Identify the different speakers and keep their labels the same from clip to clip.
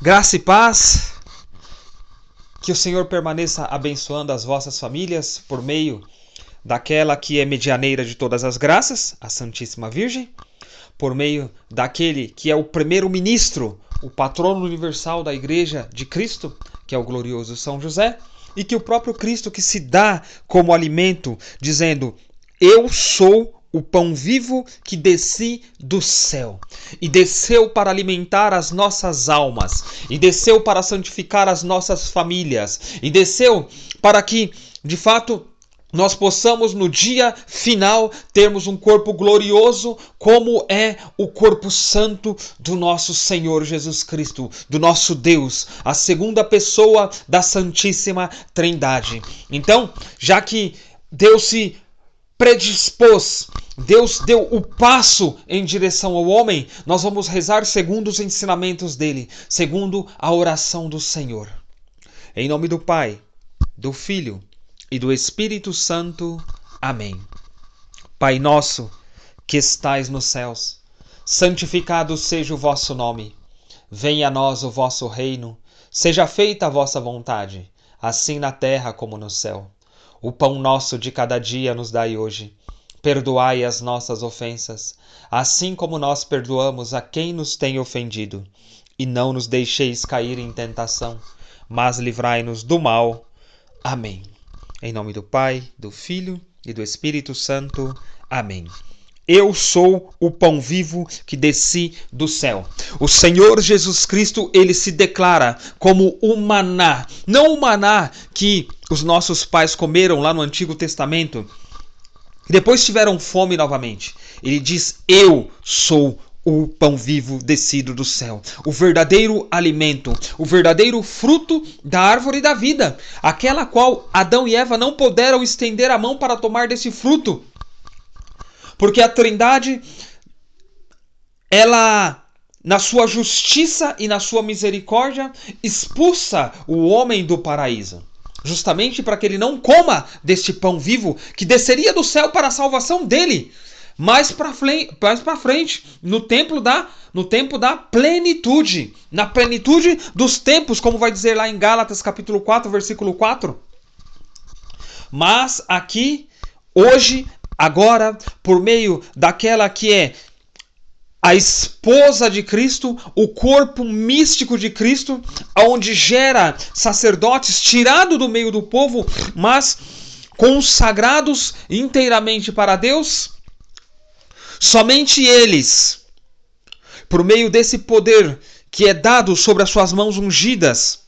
Speaker 1: Graça e paz, que o Senhor permaneça abençoando as vossas famílias por meio daquela que é medianeira de todas as graças, a Santíssima Virgem, por meio daquele que é o primeiro-ministro, o patrono universal da Igreja de Cristo, que é o glorioso São José, e que o próprio Cristo que se dá como alimento, dizendo: eu sou o pão vivo que desci do céu, e desceu para alimentar as nossas almas, e desceu para santificar as nossas famílias, e desceu para que, de fato, nós possamos no dia final termos um corpo glorioso, como é o corpo santo do nosso Senhor Jesus Cristo, do nosso Deus, a segunda pessoa da Santíssima Trindade. Então, já que Deus se predispôs, Deus deu o passo em direção ao homem, nós vamos rezar segundo os ensinamentos dele, segundo a oração do Senhor. Em nome do Pai, do Filho e do Espírito Santo. Amém. Pai nosso, que estais nos céus, santificado seja o vosso nome. Venha a nós o vosso reino, seja feita a vossa vontade, assim na terra como no céu. O pão nosso de cada dia nos dai hoje. Perdoai as nossas ofensas, assim como nós perdoamos a quem nos tem ofendido. E não nos deixeis cair em tentação, mas livrai-nos do mal. Amém. Em nome do Pai, do Filho e do Espírito Santo. Amém. Eu sou o pão vivo que desci do céu. O Senhor Jesus Cristo, ele se declara como o maná. Não o maná que os nossos pais comeram lá no Antigo Testamento e depois tiveram fome novamente. Ele diz: eu sou o pão vivo descido do céu, o verdadeiro alimento, o verdadeiro fruto da árvore da vida, aquela qual Adão e Eva não puderam estender a mão para tomar desse fruto. Porque a Trindade, ela, na sua justiça e na sua misericórdia, expulsa o homem do paraíso. Justamente para que ele não coma deste pão vivo que desceria do céu para a salvação dele. Mais para frente, no tempo da plenitude. Na plenitude dos tempos, como vai dizer lá em Gálatas capítulo 4, versículo 4. Mas aqui, hoje, agora, por meio daquela que é a esposa de Cristo, o corpo místico de Cristo, onde gera sacerdotes tirados do meio do povo, mas consagrados inteiramente para Deus, somente eles, por meio desse poder que é dado sobre as suas mãos ungidas,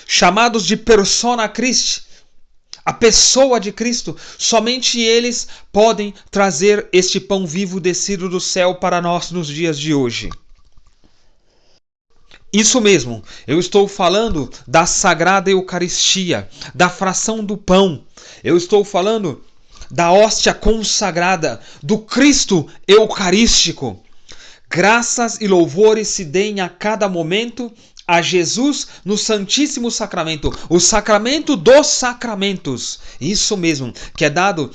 Speaker 1: chamados de persona Christi, a pessoa de Cristo, somente eles podem trazer este pão vivo descido do céu para nós nos dias de hoje. Isso mesmo, eu estou falando da Sagrada Eucaristia, da fração do pão. Eu estou falando da hóstia consagrada, do Cristo Eucarístico. Graças e louvores se deem a cada momento a Jesus no Santíssimo Sacramento, o sacramento dos sacramentos, isso mesmo, que é dado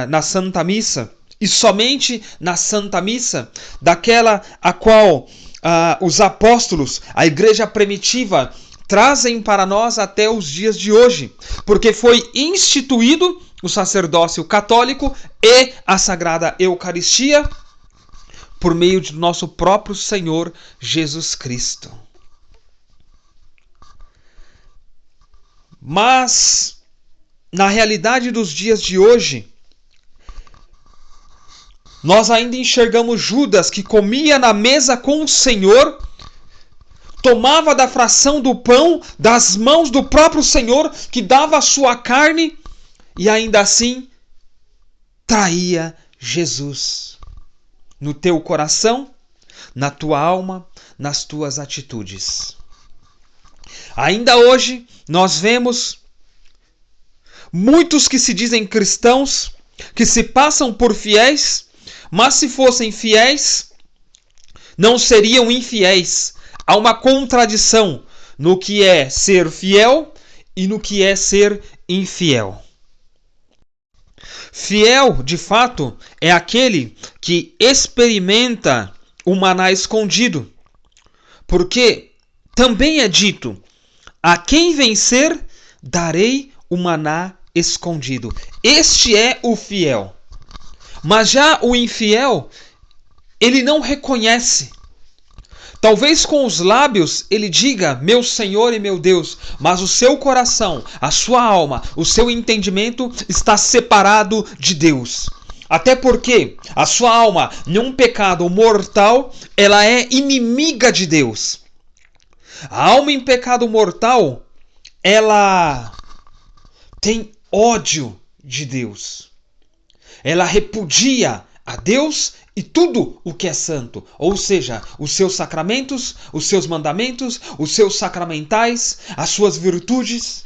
Speaker 1: na Santa Missa, e somente na Santa Missa, daquela a qual os apóstolos, a igreja primitiva, trazem para nós até os dias de hoje, porque foi instituído o sacerdócio católico e a Sagrada Eucaristia por meio de nosso próprio Senhor Jesus Cristo. Mas, na realidade dos dias de hoje, nós ainda enxergamos Judas que comia na mesa com o Senhor, tomava da fração do pão das mãos do próprio Senhor, que dava a sua carne, e ainda assim traía Jesus. No teu coração, na tua alma, nas tuas atitudes. Ainda hoje, nós vemos muitos que se dizem cristãos, que se passam por fiéis, mas se fossem fiéis, não seriam infiéis. Há uma contradição no que é ser fiel e no que é ser infiel. Fiel, de fato, é aquele que experimenta o maná escondido. Porque também é dito: a quem vencer, darei o maná escondido. Este é o fiel. Mas já o infiel, ele não reconhece. Talvez com os lábios ele diga: meu Senhor e meu Deus, mas o seu coração, a sua alma, o seu entendimento está separado de Deus. Até porque a sua alma, num pecado mortal, ela é inimiga de Deus. A alma em pecado mortal, ela tem ódio de Deus. Ela repudia a Deus e tudo o que é santo, ou seja, os seus sacramentos, os seus mandamentos, os seus sacramentais, as suas virtudes,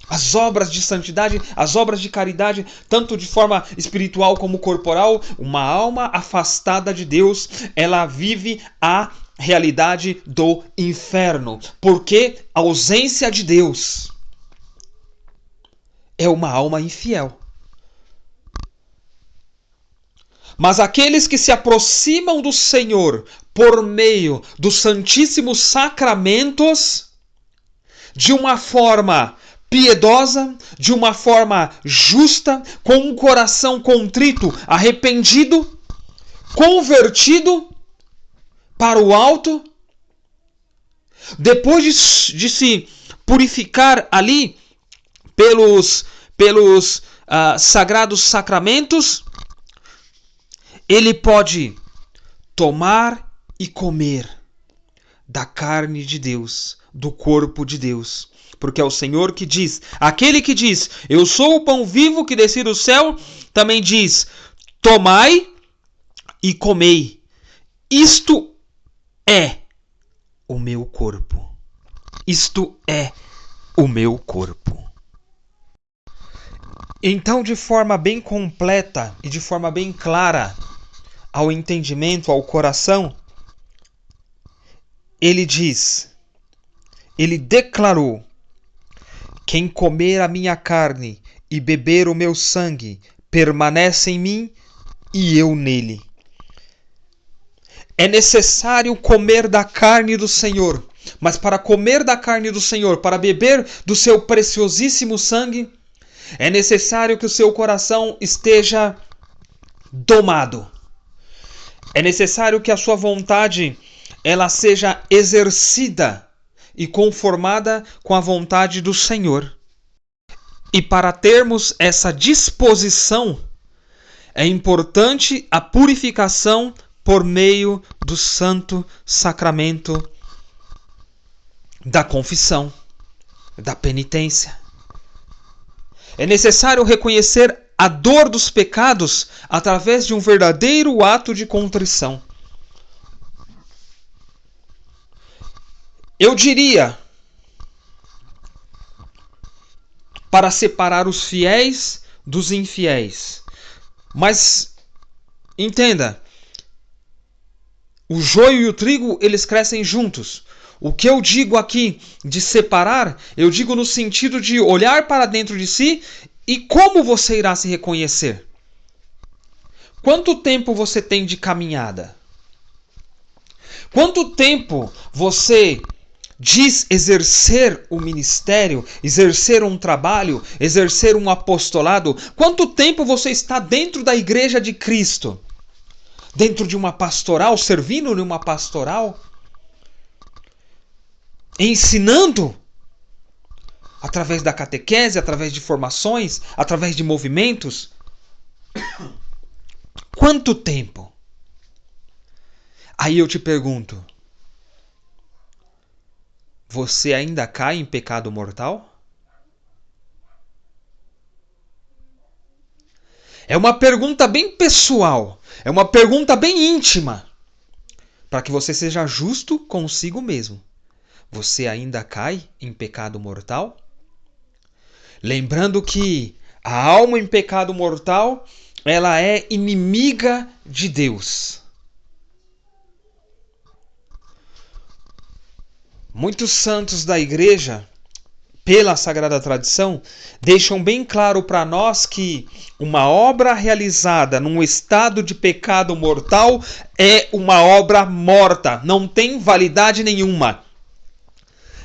Speaker 1: as obras de santidade, as obras de caridade, tanto de forma espiritual como corporal. Uma alma afastada de Deus, ela vive a realidade do inferno, porque a ausência de Deus é uma alma infiel. Mas aqueles que se aproximam do Senhor por meio dos santíssimos sacramentos, de uma forma piedosa, de uma forma justa, com um coração contrito, arrependido, convertido para o alto, depois de se purificar ali pelos sagrados sacramentos, ele pode tomar e comer da carne de Deus, do corpo de Deus. Porque é o Senhor que diz, aquele que diz: eu sou o pão vivo que desci do céu, também diz: tomai e comei. Isto é o meu corpo. Isto é o meu corpo. Então, de forma bem completa e de forma bem clara ao entendimento, ao coração, ele diz, ele declarou: quem comer a minha carne e beber o meu sangue permanece em mim e eu nele. É necessário comer da carne do Senhor, mas para comer da carne do Senhor, para beber do seu preciosíssimo sangue, é necessário que o seu coração esteja domado. É necessário que a sua vontade ela seja exercida e conformada com a vontade do Senhor. E para termos essa disposição, é importante a purificação por meio do santo sacramento da confissão, da penitência. É necessário reconhecer a dor dos pecados através de um verdadeiro ato de contrição. Eu diria, para separar os fiéis dos infiéis. Mas, entenda, o joio e o trigo, eles crescem juntos. O que eu digo aqui de separar, eu digo no sentido de olhar para dentro de si e como você irá se reconhecer. Quanto tempo você tem de caminhada? Quanto tempo você diz exercer o ministério, exercer um trabalho, exercer um apostolado? Quanto tempo você está dentro da igreja de Cristo? Dentro de uma pastoral, servindo numa pastoral? Ensinando? Através da catequese, através de formações, através de movimentos? Quanto tempo? Aí eu te pergunto, você ainda cai em pecado mortal? É uma pergunta bem pessoal, é uma pergunta bem íntima, para que você seja justo consigo mesmo. Você ainda cai em pecado mortal? Lembrando que a alma em pecado mortal, ela é inimiga de Deus. Muitos santos da igreja pela Sagrada Tradição, deixam bem claro para nós que uma obra realizada num estado de pecado mortal é uma obra morta, não tem validade nenhuma.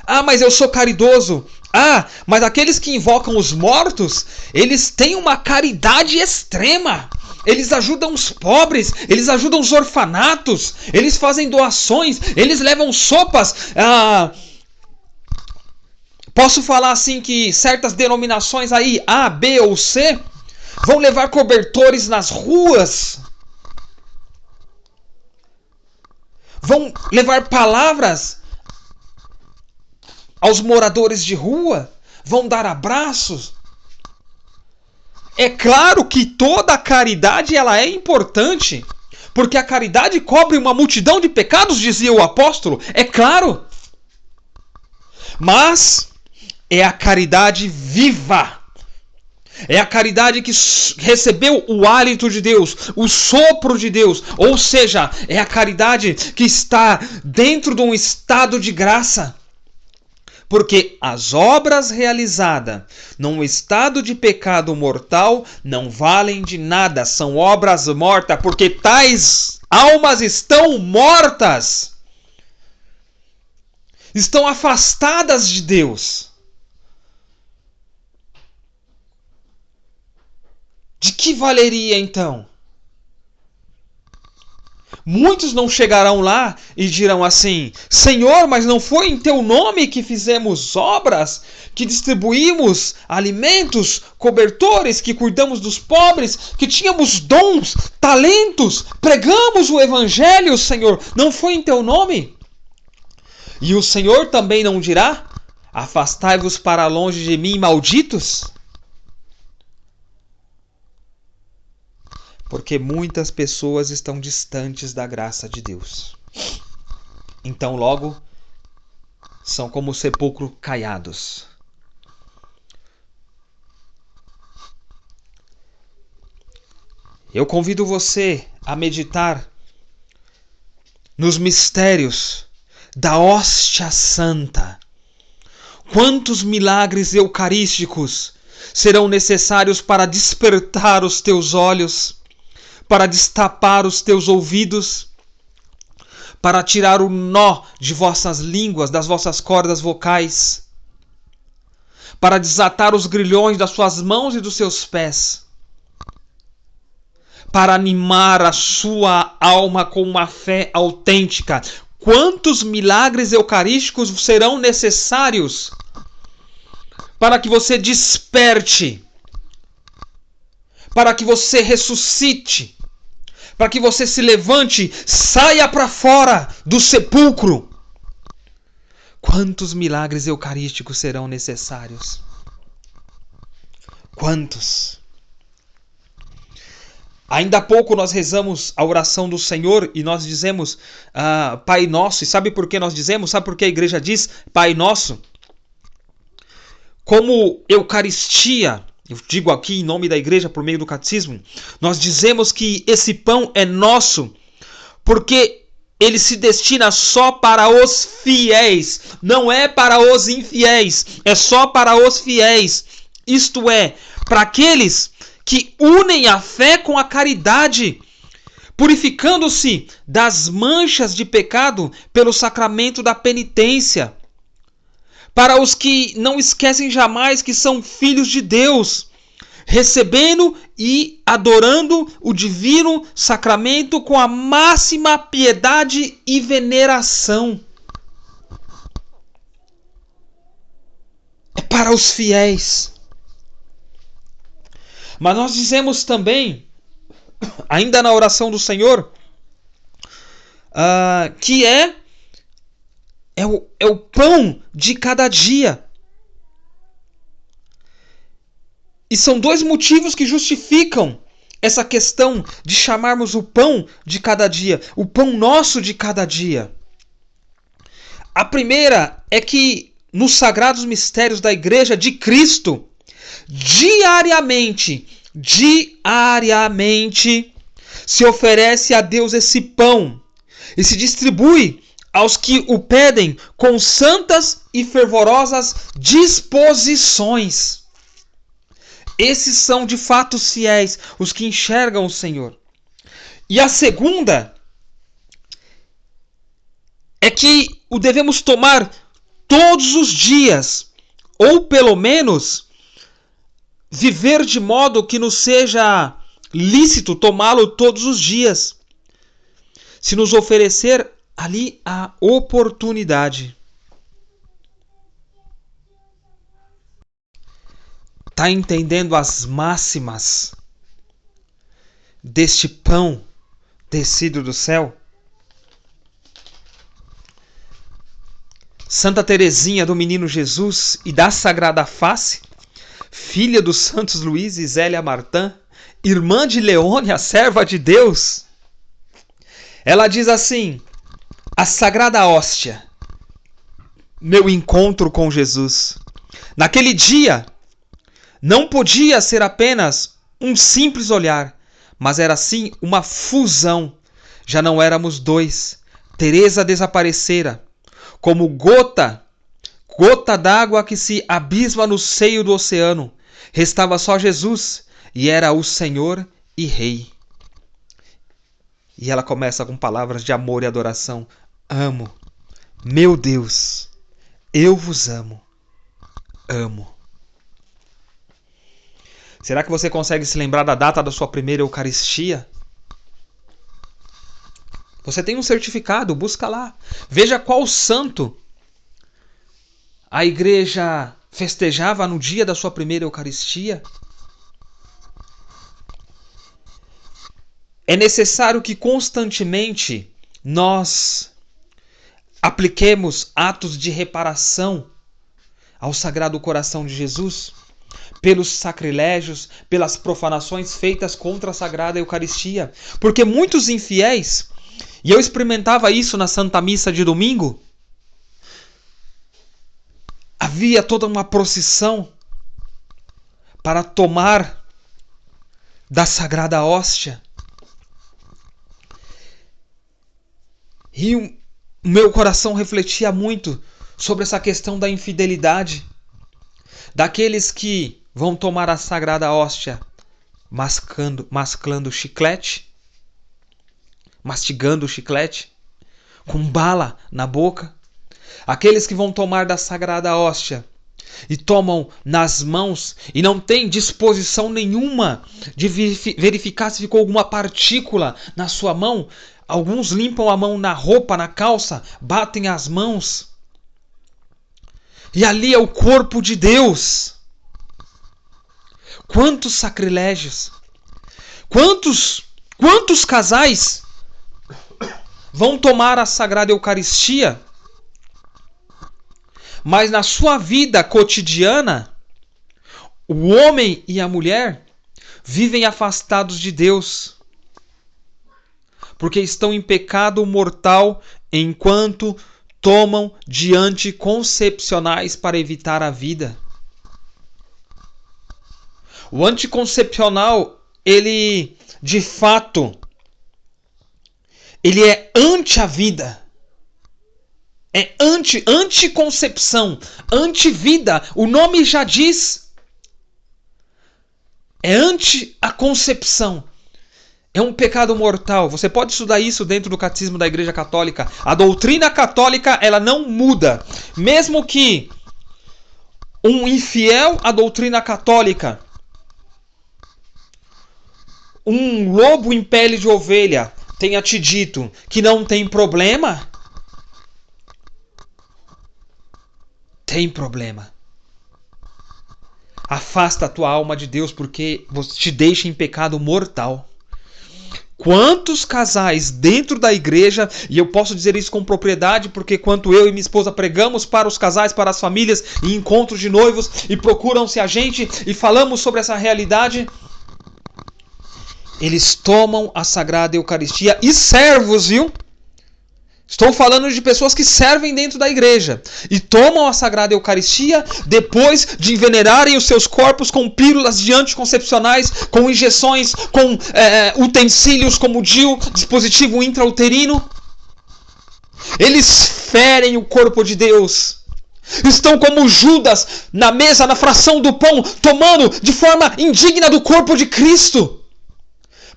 Speaker 1: Ah, mas eu sou caridoso. Ah, mas aqueles que invocam os mortos, eles têm uma caridade extrema. Eles ajudam os pobres, eles ajudam os orfanatos, eles fazem doações, eles levam sopas. Posso falar assim que certas denominações aí, A, B ou C, vão levar cobertores nas ruas. Vão levar palavras aos moradores de rua. Vão dar abraços. É claro que toda a caridade ela é importante. Porque a caridade cobre uma multidão de pecados, dizia o apóstolo. É claro. Mas é a caridade viva. É a caridade que recebeu o hálito de Deus, o sopro de Deus. Ou seja, é a caridade que está dentro de um estado de graça. Porque as obras realizadas num estado de pecado mortal não valem de nada. São obras mortas, porque tais almas estão mortas. Estão afastadas de Deus. De que valeria então? Muitos não chegarão lá e dirão assim: Senhor, mas não foi em teu nome que fizemos obras, que distribuímos alimentos, cobertores, que cuidamos dos pobres, que tínhamos dons, talentos, pregamos o evangelho, Senhor, não foi em teu nome? E o Senhor também não dirá: afastai-vos para longe de mim, malditos? Porque muitas pessoas estão distantes da graça de Deus. Então, logo, são como sepulcro caiados. Eu convido você a meditar nos mistérios da hóstia santa. Quantos milagres eucarísticos serão necessários para despertar os teus olhos, para destapar os teus ouvidos, para tirar o nó de vossas línguas, das vossas cordas vocais, para desatar os grilhões das suas mãos e dos seus pés, para animar a sua alma com uma fé autêntica. Quantos milagres eucarísticos serão necessários para que você desperte, para que você ressuscite, para que você se levante, saia para fora do sepulcro? Quantos milagres eucarísticos serão necessários? Quantos? Ainda há pouco nós rezamos a oração do Senhor e nós dizemos Pai Nosso. E sabe por que nós dizemos? Sabe por que a igreja diz Pai Nosso? Como Eucaristia, eu digo aqui em nome da igreja por meio do catecismo, nós dizemos que esse pão é nosso porque ele se destina só para os fiéis, não é para os infiéis, é só para os fiéis. Isto é, para aqueles que unem a fé com a caridade, purificando-se das manchas de pecado pelo sacramento da penitência. Para os que não esquecem jamais que são filhos de Deus, recebendo e adorando o divino sacramento com a máxima piedade e veneração. É para os fiéis. Mas nós dizemos também, ainda na oração do Senhor, que é o pão de cada dia. E são dois motivos que justificam essa questão de chamarmos o pão de cada dia, o pão nosso de cada dia. A primeira é que nos sagrados mistérios da Igreja de Cristo, diariamente, se oferece a Deus esse pão e se distribui aos que o pedem com santas e fervorosas disposições. Esses são de fato os fiéis, os que enxergam o Senhor. E a segunda é que o devemos tomar todos os dias, ou pelo menos viver de modo que nos seja lícito tomá-lo todos os dias, se nos oferecer ali a oportunidade. Está entendendo as máximas deste pão descido do céu? Santa Teresinha do Menino Jesus e da Sagrada Face, filha dos santos Luís e Zélia Martã, irmã de Leônia, serva de Deus, ela diz assim: a Sagrada Hóstia, meu encontro com Jesus. Naquele dia, não podia ser apenas um simples olhar, mas era sim uma fusão. Já não éramos dois. Teresa desaparecera, como gota d'água que se abisma no seio do oceano. Restava só Jesus, e era o Senhor e Rei. E ela começa com palavras de amor e adoração. Amo, meu Deus, eu vos amo, amo. Será que você consegue se lembrar da data da sua primeira Eucaristia? Você tem um certificado, busca lá. Veja qual santo a igreja festejava no dia da sua primeira Eucaristia. É necessário que constantemente nós apliquemos atos de reparação ao Sagrado Coração de Jesus, pelos sacrilégios, pelas profanações feitas contra a Sagrada Eucaristia. Porque muitos infiéis, e eu experimentava isso na Santa Missa de domingo, havia toda uma procissão para tomar da Sagrada Hóstia. E o meu coração refletia muito sobre essa questão da infidelidade, daqueles que vão tomar a Sagrada Hóstia mascando chiclete, mastigando o chiclete, com bala na boca. Aqueles que vão tomar da Sagrada Hóstia e tomam nas mãos e não têm disposição nenhuma de verificar se ficou alguma partícula na sua mão. Alguns limpam a mão na roupa, na calça, batem as mãos. E ali é o corpo de Deus. Quantos sacrilégios! Quantos casais vão tomar a Sagrada Eucaristia, mas na sua vida cotidiana, o homem e a mulher vivem afastados de Deus, porque estão em pecado mortal enquanto tomam de anticoncepcionais para evitar a vida. O anticoncepcional, ele de fato, ele é anti a vida. É anticoncepção, anti-vida. O nome já diz. É anti a concepção. É um pecado mortal. Você pode estudar isso dentro do Catecismo da Igreja Católica. A doutrina católica, ela não muda. Mesmo que um infiel à doutrina católica, um lobo em pele de ovelha, tenha te dito que não tem problema, tem problema. Afasta a tua alma de Deus, porque você te deixa em pecado mortal. Quantos casais dentro da igreja, e eu posso dizer isso com propriedade, porque quando eu e minha esposa pregamos para os casais, para as famílias, em encontros de noivos, e procuram-se a gente, e falamos sobre essa realidade, eles tomam a Sagrada Eucaristia, e servos, viu? Estou falando de pessoas que servem dentro da igreja e tomam a Sagrada Eucaristia depois de envenenarem os seus corpos com pílulas de anticoncepcionais, com injeções, com utensílios como DIU, dispositivo intrauterino. Eles ferem o corpo de Deus. Estão como Judas na mesa, na fração do pão, tomando de forma indigna do corpo de Cristo.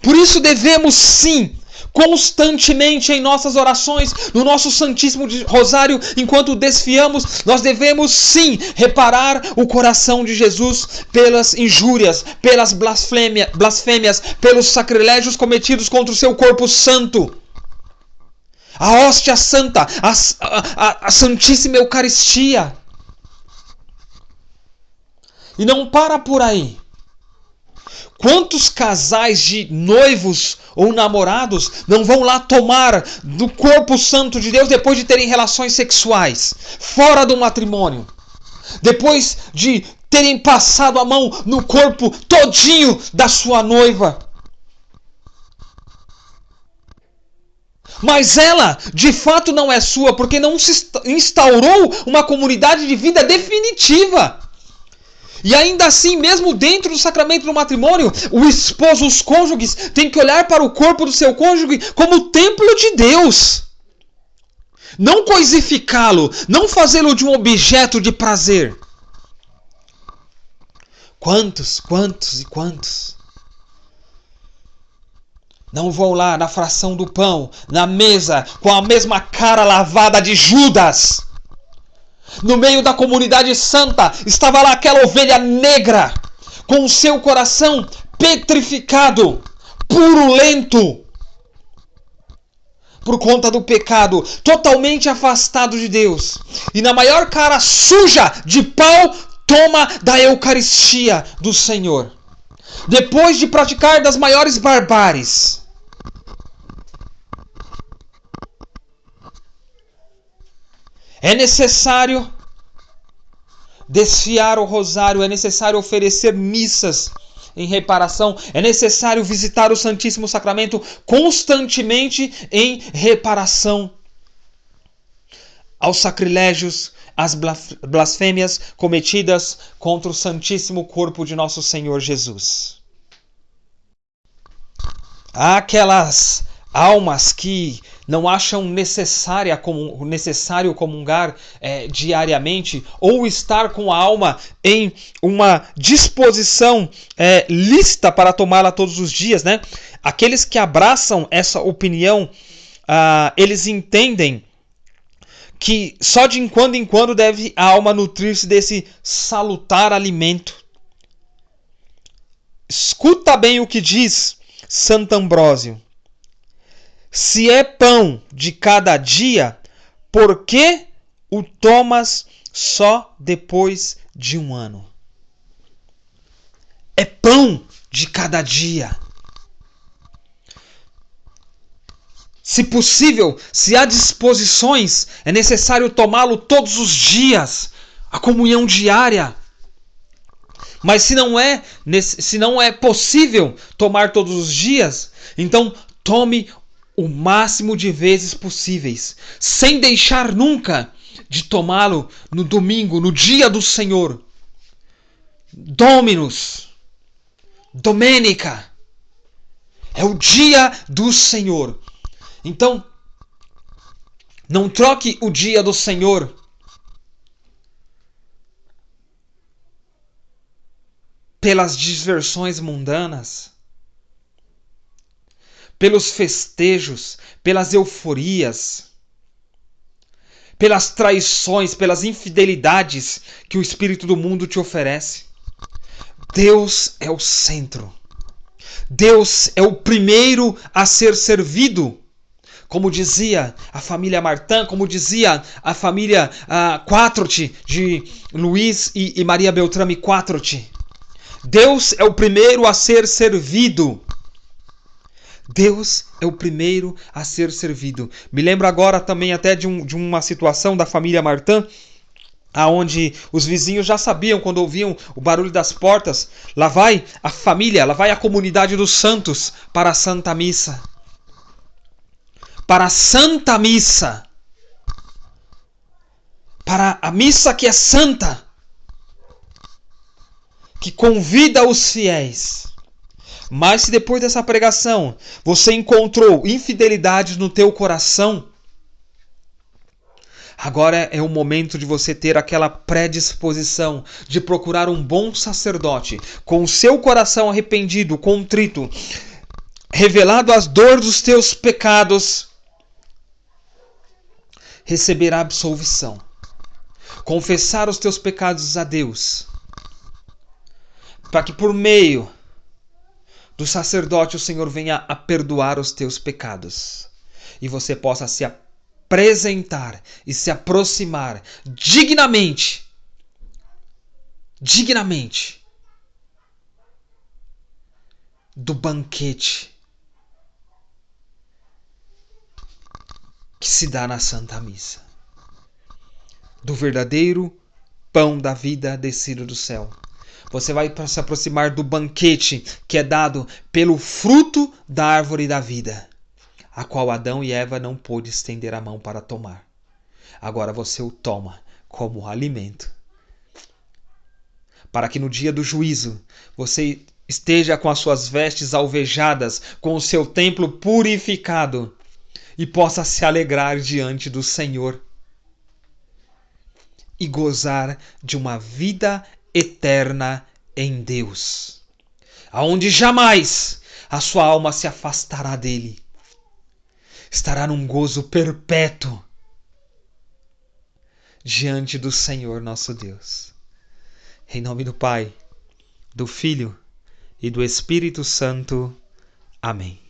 Speaker 1: Por isso devemos sim, constantemente em nossas orações, no nosso Santíssimo Rosário, enquanto desfiamos, nós devemos sim reparar o coração de Jesus pelas injúrias, pelas blasfêmias, pelos sacrilégios cometidos contra o seu corpo santo. A hóstia santa, a Santíssima Eucaristia. E não para por aí. Quantos casais de noivos ou namorados não vão lá tomar do corpo santo de Deus depois de terem relações sexuais, fora do matrimônio? Depois de terem passado a mão no corpo todinho da sua noiva. Mas ela, de fato, não é sua, porque não se instaurou uma comunidade de vida definitiva. E ainda assim, mesmo dentro do sacramento do matrimônio, o esposo, os cônjuges, têm que olhar para o corpo do seu cônjuge como o templo de Deus. Não coisificá-lo, não fazê-lo de um objeto de prazer. Quantos não vão lá na fração do pão, na mesa, com a mesma cara lavada de Judas? No meio da comunidade santa, estava lá aquela ovelha negra, com o seu coração petrificado, purulento, por conta do pecado, totalmente afastado de Deus. E na maior cara suja de pau, toma da Eucaristia do Senhor. Depois de praticar das maiores barbáries. É necessário desfiar o rosário, é necessário oferecer missas em reparação, é necessário visitar o Santíssimo Sacramento constantemente em reparação aos sacrilégios, às blasfêmias cometidas contra o Santíssimo Corpo de Nosso Senhor Jesus. Há aquelas almas que não acham necessário comungar diariamente, ou estar com a alma em uma disposição lícita para tomá-la todos os dias, né? Aqueles que abraçam essa opinião, eles entendem que só de quando em quando deve a alma nutrir-se desse salutar alimento. Escuta bem o que diz Santo Ambrósio. Se é pão de cada dia, por que o tomas só depois de 1 ano? É pão de cada dia. Se possível, se há disposições, é necessário tomá-lo todos os dias, a comunhão diária. Mas se não é possível tomar todos os dias, então tome o máximo de vezes possíveis, sem deixar nunca de tomá-lo no domingo, no dia do Senhor. Dominus, Domenica, é o dia do Senhor. Então, não troque o dia do Senhor pelas diversões mundanas, pelos festejos, pelas euforias, pelas traições, pelas infidelidades que o espírito do mundo te oferece. Deus é o centro. Deus é o primeiro a ser servido. Como dizia a família Martin, como dizia a família Quattroti, de Luiz e Maria Beltrame Quattroti. Deus é o primeiro a ser servido. Deus é o primeiro a ser servido. Me lembro agora também até de uma situação da família Martin, aonde os vizinhos já sabiam, quando ouviam o barulho das portas, lá vai a família, lá vai a comunidade dos santos para a Santa Missa. Para a Santa Missa. Para a missa que é santa, que convida os fiéis. Mas se depois dessa pregação você encontrou infidelidades no teu coração, Agora é o momento de você ter aquela predisposição de procurar um bom sacerdote, com o seu coração arrependido, contrito, revelado as dores dos teus pecados, receber a absolvição, confessar os teus pecados a Deus, para que por meio do sacerdote o Senhor venha a perdoar os teus pecados e você possa se apresentar e se aproximar dignamente do banquete que se dá na Santa Missa, do verdadeiro pão da vida descido do céu. Você vai se aproximar do banquete que é dado pelo fruto da árvore da vida, a qual Adão e Eva não pôde estender a mão para tomar. Agora você o toma como alimento, para que no dia do juízo você esteja com as suas vestes alvejadas, com o seu templo purificado e possa se alegrar diante do Senhor e gozar de uma vida eterna em Deus, aonde jamais a sua alma se afastará dele. Estará num gozo perpétuo diante do Senhor nosso Deus. Em nome do Pai, do Filho e do Espírito Santo. Amém.